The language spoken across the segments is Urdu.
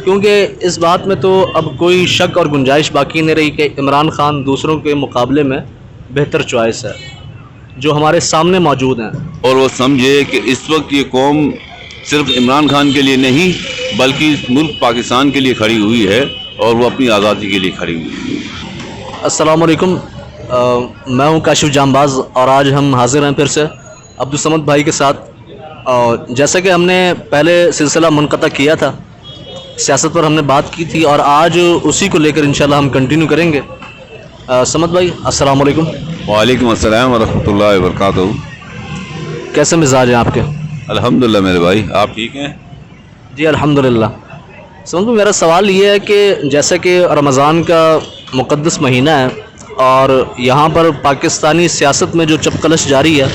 کیونکہ اس بات میں تو اب کوئی شک اور گنجائش باقی نہیں رہی کہ عمران خان دوسروں کے مقابلے میں بہتر چوائس ہے جو ہمارے سامنے موجود ہیں. اور وہ سمجھے کہ اس وقت یہ قوم صرف عمران خان کے لیے نہیں بلکہ ملک پاکستان کے لیے کھڑی ہوئی ہے اور وہ اپنی آزادی کے لیے کھڑی ہوئی ہے. السلام علیکم. میں ہوں کاشف جانباز اور آج ہم حاضر ہیں پھر سے عبدالصمد بھائی کے ساتھ. جیسا کہ ہم نے پہلے سلسلہ منقطع کیا تھا، سیاست پر ہم نے بات کی تھی اور آج اسی کو لے کر انشاءاللہ ہم کنٹینیو کریں گے. صمد بھائی السلام علیکم. وعلیکم السلام ورحمۃ اللہ وبرکاتہ. کیسے مزاج ہیں آپ کے؟ الحمدللہ میرے بھائی، آپ ٹھیک ہیں؟ جی الحمدللہ. سمجھ میرا سوال یہ ہے کہ جیسا کہ رمضان کا مقدس مہینہ ہے اور یہاں پر پاکستانی سیاست میں جو چپقلش جاری ہے،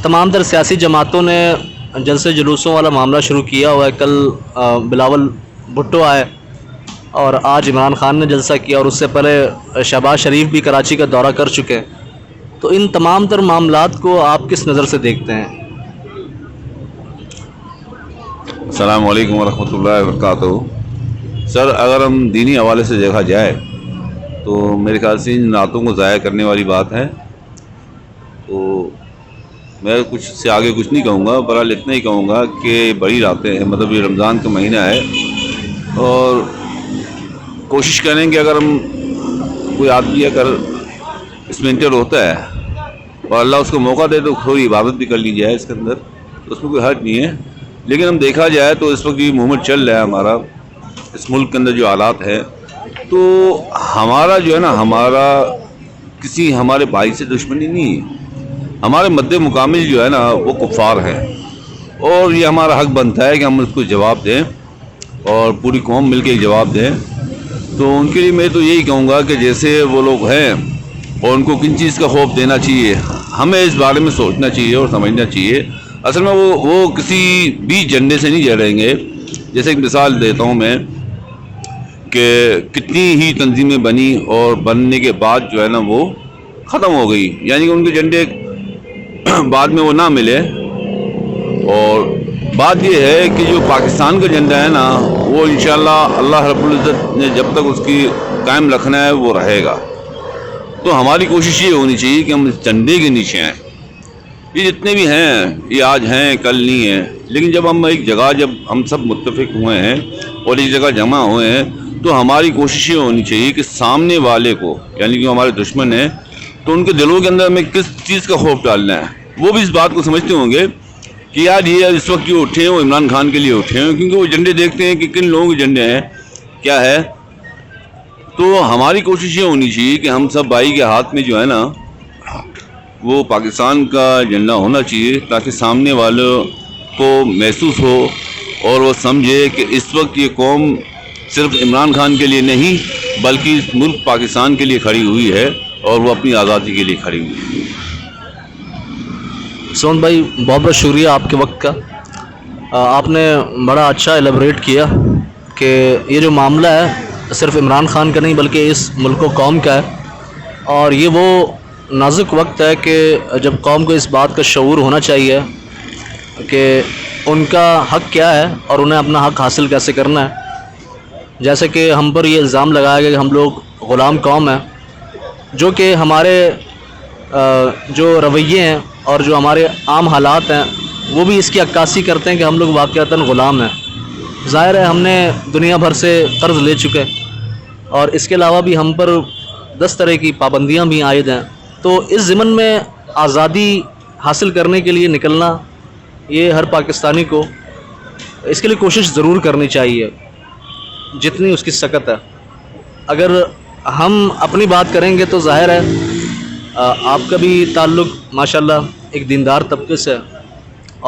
تمام تر سیاسی جماعتوں نے جلسے جلوسوں والا معاملہ شروع کیا ہوا ہے. کل بلاول بھٹو آئے اور آج عمران خان نے جلسہ کیا اور اس سے پہلے شہباز شریف بھی کراچی کا دورہ کر چکے ہیں. تو ان تمام تر معاملات کو آپ کس نظر سے دیکھتے ہیں؟ السلام علیکم ورحمۃ اللہ وبرکاتہ. سر، اگر ہم دینی حوالے سے دیکھا جائے تو میرے خیال سے ان راتوں کو ضائع کرنے والی بات ہے. تو میں کچھ سے آگے کچھ نہیں کہوں گا، بہرحال اتنا ہی کہوں گا کہ بڑی راتیں ہیں، مطلب یہ رمضان کا مہینہ ہے اور کوشش کریں کہ اگر ہم کوئی آدمی اگر اس میں انٹر ہوتا ہے اور اللہ اس کو موقع دے تو تھوڑی عبادت بھی کر لی جائے اس کے اندر، تو اس میں کوئی حرج نہیں ہے. لیکن ہم دیکھا جائے تو اس وقت یہ موومنٹ چل رہا ہے ہمارا اس ملک کے اندر جو حالات ہے، تو ہمارا جو ہے نا، ہمارا کسی ہمارے بھائی سے دشمنی نہیں ہے. ہمارے مد مقابل جو ہے نا وہ کفار ہیں اور یہ ہمارا حق بنتا ہے کہ ہم اس کو جواب دیں اور پوری قوم مل کے جواب دیں. تو ان کے لیے میں تو یہی کہوں گا کہ جیسے وہ لوگ ہیں اور ان کو کن چیز کا خوف دینا چاہیے، ہمیں اس بارے میں سوچنا چاہیے اور سمجھنا چاہیے. اصل میں وہ کسی بھی جھنڈے سے نہیں جڑیں گے. جیسے ایک مثال دیتا ہوں میں کہ کتنی ہی تنظیمیں بنی اور بننے کے بعد جو ہے نا وہ ختم ہو گئی، یعنی کہ ان کے جھنڈے بعد میں وہ نہ ملے. اور بات یہ ہے کہ جو پاکستان کا جھنڈا ہے نا وہ انشاءاللہ اللہ رب العزت نے جب تک اس کی قائم رکھنا ہے وہ رہے گا. تو ہماری کوشش یہ ہونی چاہیے کہ ہم اس جھنڈے کے نیچے آئیں. یہ جتنے بھی ہیں یہ آج ہیں کل نہیں ہیں، لیکن جب ہم ایک جگہ جب ہم سب متفق ہوئے ہیں اور ایک جگہ جمع ہوئے ہیں تو ہماری کوشش یہ ہونی چاہیے کہ سامنے والے کو، یعنی کہ ہمارے دشمن ہیں، تو ان کے دلوں کے اندر ہمیں کس چیز کا خوف ڈالنا ہے. وہ بھی اس بات کو سمجھتے ہوں گے کہ یار یہ اس وقت جو اٹھے ہیں وہ عمران خان کے لیے اٹھے ہیں، کیونکہ وہ جھنڈے دیکھتے ہیں کہ کن لوگوں کے جھنڈے ہیں کیا ہے. تو ہماری کوشش یہ ہونی چاہیے کہ ہم سب بھائی کے ہاتھ میں جو ہے نا وہ پاکستان کا جھنڈا ہونا چاہیے، تاکہ سامنے والوں کو محسوس ہو اور وہ سمجھے کہ اس وقت یہ قوم صرف عمران خان کے لیے نہیں بلکہ ملک پاکستان کے لیے کھڑی ہوئی ہے اور وہ اپنی آزادی کے لیے کھڑی ہوئی ہے. سون بھائی بہت بہت شکریہ آپ کے وقت کا. آپ نے بڑا اچھا ایلیبریٹ کیا کہ یہ جو معاملہ ہے صرف عمران خان کا نہیں بلکہ اس ملک و قوم کا ہے، اور یہ وہ نازک وقت ہے کہ جب قوم کو اس بات کا شعور ہونا چاہیے کہ ان کا حق کیا ہے اور انہیں اپنا حق حاصل کیسے کرنا ہے. جیسے کہ ہم پر یہ الزام لگایا گیا کہ ہم لوگ غلام قوم ہیں، جو کہ ہمارے جو رویے ہیں اور جو ہمارے عام حالات ہیں وہ بھی اس کی عکاسی کرتے ہیں کہ ہم لوگ واقعتاً غلام ہیں. ظاہر ہے ہم نے دنیا بھر سے قرض لے چکے اور اس کے علاوہ بھی ہم پر 10 طرح کی پابندیاں بھی عائد ہیں. تو اس ضمن میں آزادی حاصل کرنے کے لیے نکلنا، یہ ہر پاکستانی کو اس کے لیے کوشش ضرور کرنی چاہیے جتنی اس کی سکت ہے. اگر ہم اپنی بات کریں گے تو ظاہر ہے آپ کا بھی تعلق ماشاءاللہ ایک دیندار طبقے سے ہے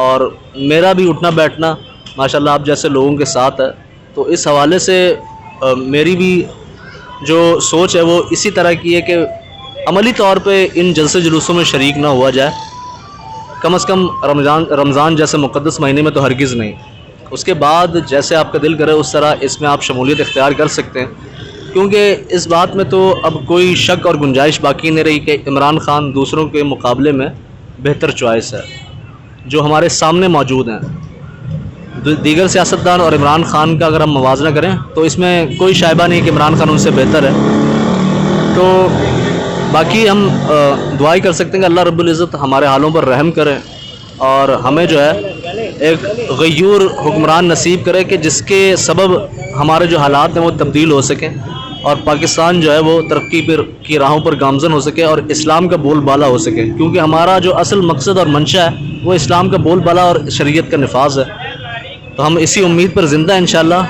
اور میرا بھی اٹھنا بیٹھنا ماشاءاللہ آپ جیسے لوگوں کے ساتھ ہے. تو اس حوالے سے میری بھی جو سوچ ہے وہ اسی طرح کی ہے کہ عملی طور پہ ان جلسے جلوسوں میں شریک نہ ہوا جائے، کم از کم رمضان جیسے مقدس مہینے میں تو ہرگز نہیں. اس کے بعد جیسے آپ کا دل کرے اس طرح اس میں آپ شمولیت اختیار کر سکتے ہیں، کیونکہ اس بات میں تو اب کوئی شک اور گنجائش باقی نہیں رہی کہ عمران خان دوسروں کے مقابلے میں بہتر چوائس ہے جو ہمارے سامنے موجود ہیں. دیگر سیاستدان اور عمران خان کا اگر ہم موازنہ کریں تو اس میں کوئی شائبہ نہیں کہ عمران خان ان سے بہتر ہے. تو باقی ہم دعائی کر سکتے ہیں کہ اللہ رب العزت ہمارے حالوں پر رحم کرے اور ہمیں جو ہے ایک غیور حکمران نصیب کرے کہ جس کے سبب ہمارے جو حالات ہیں وہ تبدیل ہو سکیں اور پاکستان جو ہے وہ ترقی کی راہوں پر گامزن ہو سکے اور اسلام کا بول بالا ہو سکے, کیونکہ ہمارا جو اصل مقصد اور منشا ہے وہ اسلام کا بول بالا اور شریعت کا نفاذ ہے. تو ہم اسی امید پر زندہ ہیں انشاءاللہ.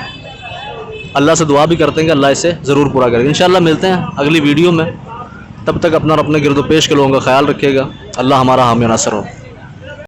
اللہ سے دعا بھی کرتے ہیں کہ اللہ اسے ضرور پورا کرے گا. انشاءاللہ ملتے ہیں اگلی ویڈیو میں. تب تک اپنا اور اپنے گرد و پیش کے لوگوں کا خیال رکھیے گا. اللہ ہمارا حامی و ناصر ہو.